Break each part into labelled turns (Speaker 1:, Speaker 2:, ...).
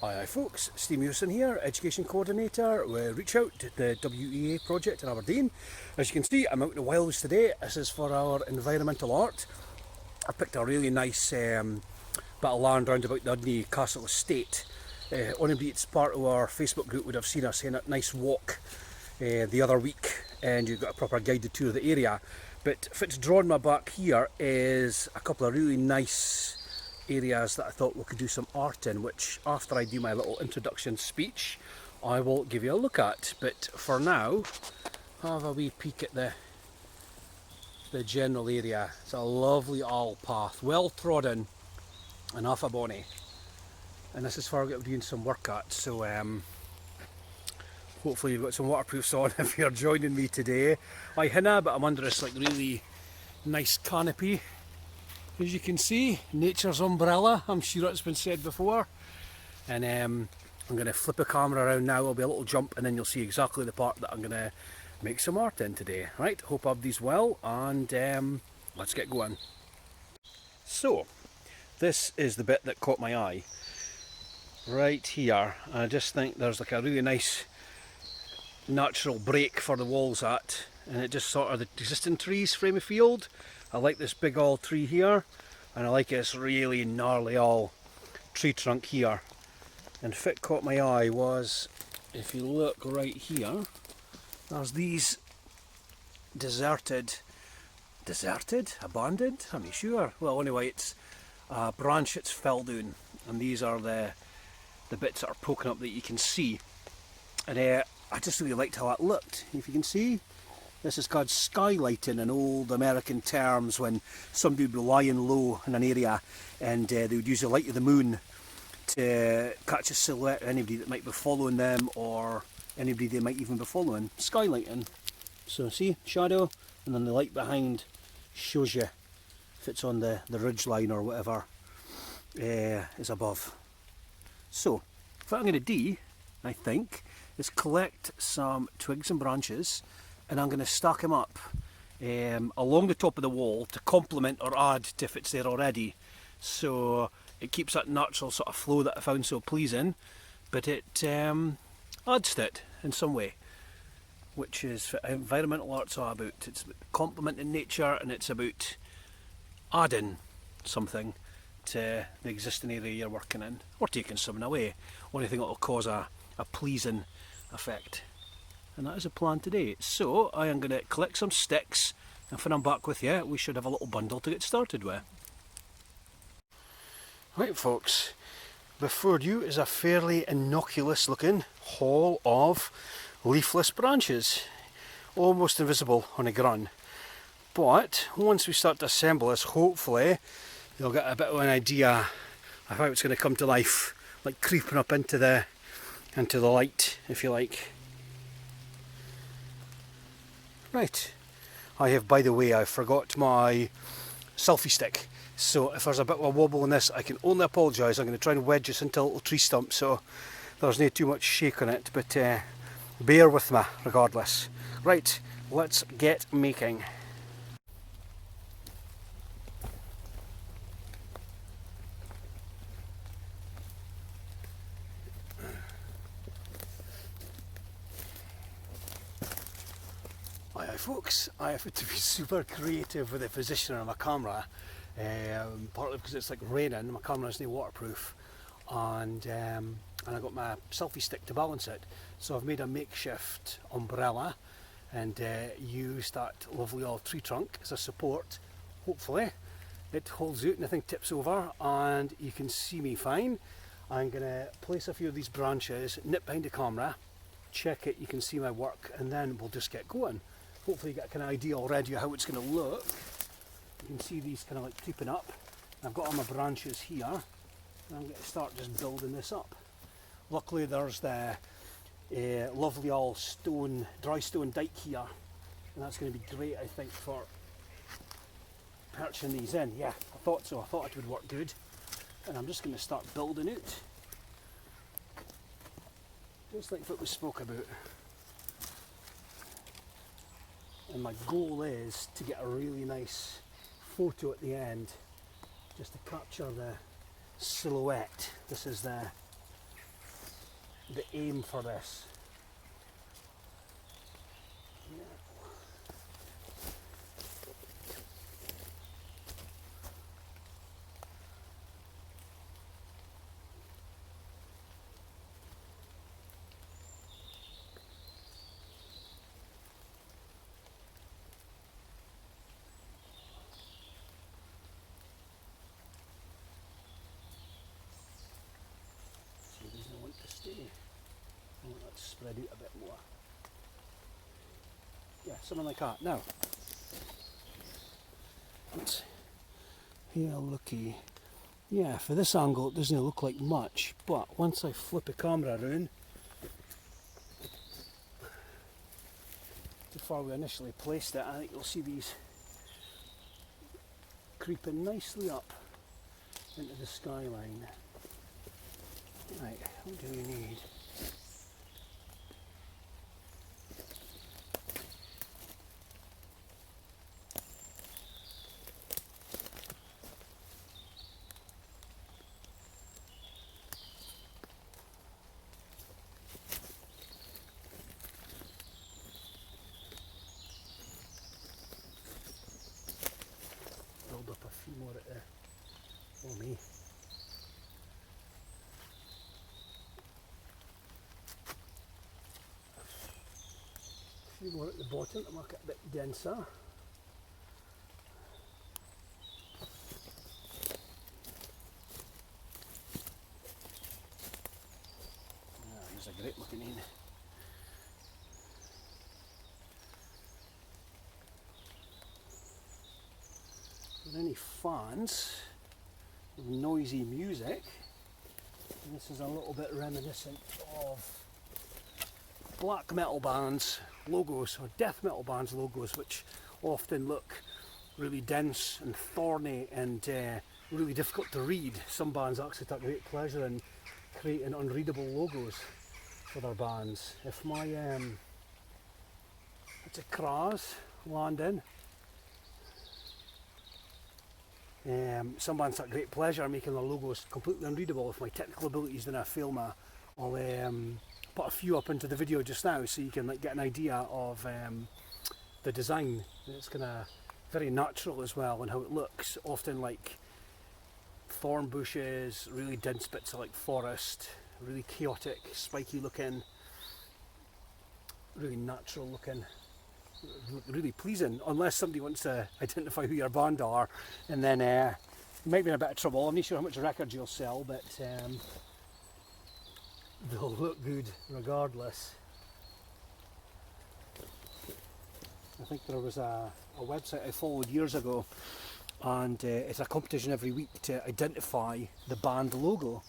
Speaker 1: Hi folks, Steve Mewson here, Education Coordinator with Reach Out, the WEA project in Aberdeen. As you can see, I'm out in the wilds today. This is for our environmental art. I picked a really nice bit of land round about the Udney Castle Estate. Anybody that's part of our Facebook group would have seen us in a nice walk the other week, and you've got a proper guided tour of the area. But what's drawn my back here is a couple of really nice areas that I thought we could do some art in, which after I do my little introduction speech I will give you a look at. But for now, have a wee peek at the general area. It's a lovely owl path, well trodden and off a bonny, and this is where we're doing some work at. So hopefully you've got some waterproofs on if you're joining me today. I hinna, but I'm under this like really nice canopy. As you can see, nature's umbrella, I'm sure it's been said before. And I'm going to flip the camera around now. There'll be a little jump and then you'll see exactly the part that I'm going to make some art in today. Right, hope I've these well, and let's get going. So, this is the bit that caught my eye. Right here, I just think there's like a really nice natural break for the walls at, and it just sort of the existing trees frame a field. I like this big old tree here, and I like this really gnarly old tree trunk here. And what caught my eye was, if you look right here, there's these abandoned, I'm not sure. Well, anyway, it's a branch that's fell down, and these are the bits that are poking up that you can see. And I just really liked how that looked. If you can see, this is called skylighting in old American terms, when somebody would be lying low in an area and they would use the light of the moon to catch a silhouette of anybody that might be following them, or anybody they might even be following. Skylighting. So see, shadow, and then the light behind shows you if it's on the ridge line or whatever is above. So what I'm going to do, I think, is collect some twigs and branches, and I'm going to stack them up along the top of the wall to complement or add to if it's there already. So it keeps that natural sort of flow that I found so pleasing, but it adds to it in some way, which is what environmental art's all about. It's about complementing nature, and it's about adding something to the existing area you're working in, or taking something away. Only thing that will cause a pleasing effect. And that is a plan today. So I am going to collect some sticks, and when I'm back with you we should have a little bundle to get started with. Right folks, before you is a fairly innocuous looking haul of leafless branches, almost invisible on the ground. But once we start to assemble this, hopefully you'll get a bit of an idea of how it's going to come to life, like creeping up into the light, if you like. Right, I have, by the way, I forgot my selfie stick, so if there's a bit of a wobble in this I can only apologise. I'm going to try and wedge this into a little tree stump so there's not too much shake on it, but bear with me regardless. Right, let's get making. Hi folks, I have to be super creative with the positioning of my camera, partly because it's like raining, my camera isn't waterproof, and I got my selfie stick to balance it. So I've made a makeshift umbrella and used that lovely old tree trunk as a support. Hopefully it holds out, nothing tips over, and you can see me fine. I'm going to place a few of these branches, nip behind the camera, check it, you can see my work, and then we'll just get going. Hopefully you get an idea already of how it's going to look. You can see these kind of like creeping up. I've got all my branches here, and I'm going to start just building this up. Luckily there's the lovely old dry stone dike here, and that's going to be great, I think, for perching these in. Yeah, I thought so. I thought it would work good, and I'm just going to start building out, just like what we spoke about. And my goal is to get a really nice photo at the end, just to capture the silhouette. This is the the aim for this. I want that to spread out a bit more. Yeah, something like that. Now, let's here looky. Yeah, for this angle it doesn't look like much, but once I flip the camera around to far we initially placed it, I think you'll see these creeping nicely up into the skyline. Right, what do we need? Build up a few more at there for me. A few more at the bottom to make it a bit denser. There's a great looking in. With any fans with noisy music, and this is a little bit reminiscent of black metal bands logos or death metal bands logos, which often look really dense and thorny and really difficult to read. Some bands actually take great pleasure in creating unreadable logos for their bands. If my it's a Kras landing, some bands take great pleasure in making their logos completely unreadable. If my technical abilities didn't fail me, I'll put a few up into the video just now so you can get an idea of the design. It's kind of very natural as well and how it looks, often like thorn bushes, really dense bits of like forest, really chaotic, spiky looking, really natural looking, really pleasing, unless somebody wants to identify who your band are, and then you might be in a bit of trouble. I'm not sure how much records you'll sell, but they'll look good regardless. I think there was a website I followed years ago, and it's a competition every week to identify the band logo,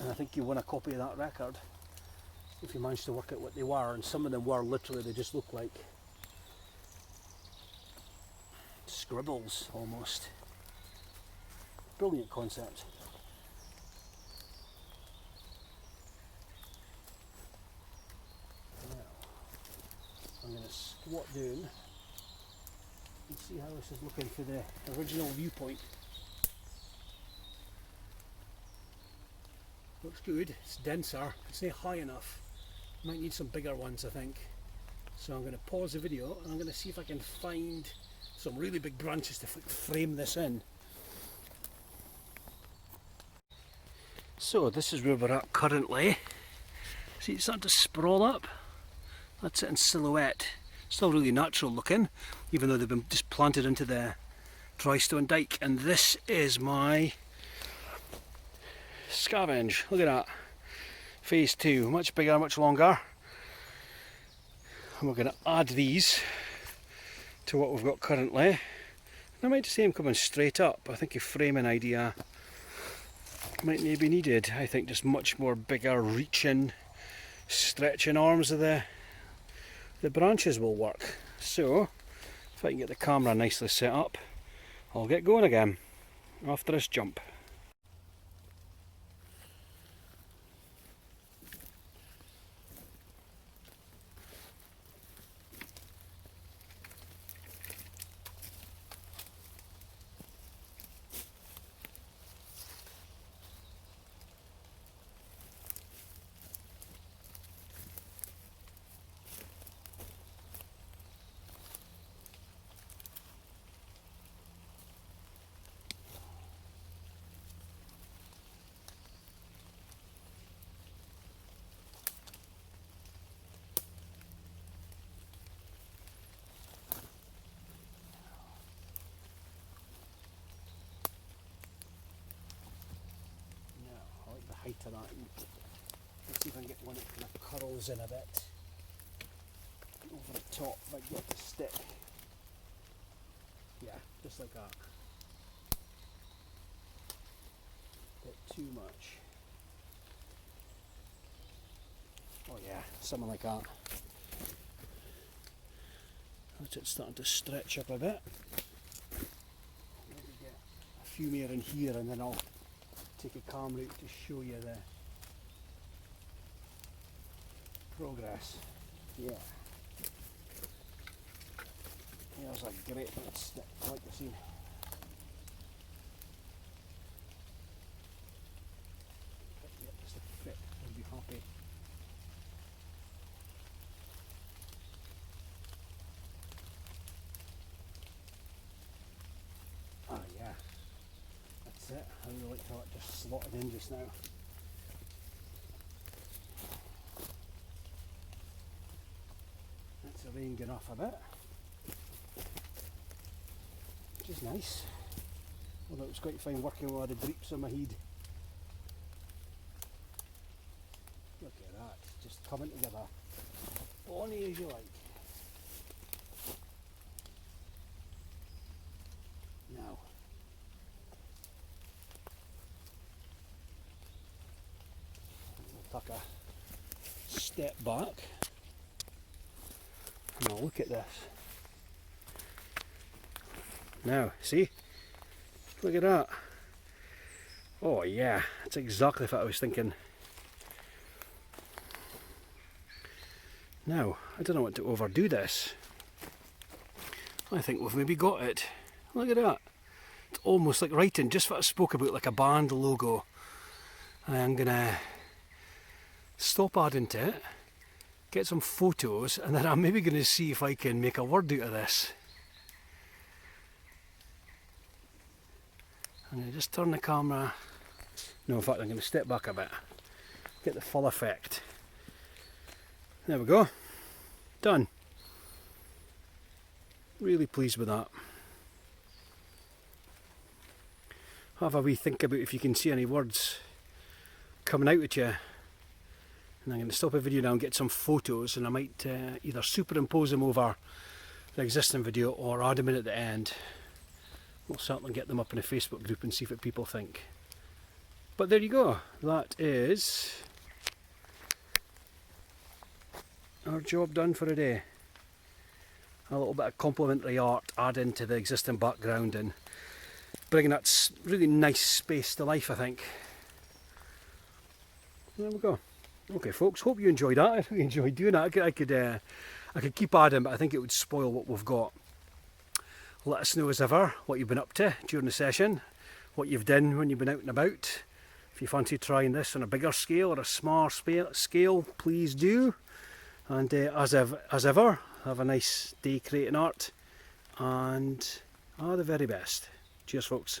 Speaker 1: and I think you win a copy of that record if you manage to work out what they were. And some of them were literally, they just look like scribbles almost. Brilliant concept. I'm going to squat down and see how this is looking for the original viewpoint. Looks good, it's denser, it's not high enough. Might need some bigger ones, I think. So I'm going to pause the video and I'm going to see if I can find some really big branches to frame this in. So this is where we're at currently. See, it's starting to sprawl up. That's it in silhouette. Still really natural looking, even though they've been just planted into the dry stone dike. And this is my scavenge. Look at that. Phase 2, much bigger, much longer. And we're going to add these to what we've got currently. I might say I'm coming straight up. I think a framing idea might not be needed. I think just much more bigger, reaching, stretching arms of the branches will work. So if I can get the camera nicely set up, I'll get going again after this jump. height of that. And let's see if I can get one that kind of curls in a bit. Over the top if I get the stick. Yeah, just like that. Bit too much. Oh yeah, something like that. That's it starting to stretch up a bit. Maybe get a few more in here and then I'll take a camera out to show you the progress. Yeah. There's a great big stick, like you see. Just a fit, I'll be happy. Ah yeah, that's it. I really like how it just slotted in just now. That's the rain going off a bit. Which is nice. Although it was quite fine working with all the drapes on my head. Look at that, just coming together. Bonny as you like. Now, we'll take a step back and I'll look at this. Now, see? Look at that. Oh yeah, that's exactly what I was thinking. Now, I don't want to overdo this. I think we've maybe got it. Look at that. It's almost like writing, just what I spoke about, like a band logo. I'm gonna stop adding to it, get some photos, and then I'm maybe gonna see if I can make a word out of this. I'm going to just turn the camera. No, in fact, I'm going to step back a bit. Get the full effect. There we go. Done. Really pleased with that. Have a wee think about if you can see any words coming out at you. And I'm going to stop the video now and get some photos, and I might either superimpose them over the existing video or add them in at the end. We'll certainly get them up in a Facebook group and see what people think. But there you go, that is our job done for a day. A little bit of complementary art adding to the existing background and bringing that really nice space to life, I think. There we go. Okay folks, hope you enjoyed that. I really enjoyed doing that. I could keep adding, but I think it would spoil what we've got. Let us know as ever what you've been up to during the session, what you've done when you've been out and about. If you fancy trying this on a bigger scale or a smaller scale, please do. And as ever, have a nice day creating art, and all the very best. Cheers folks.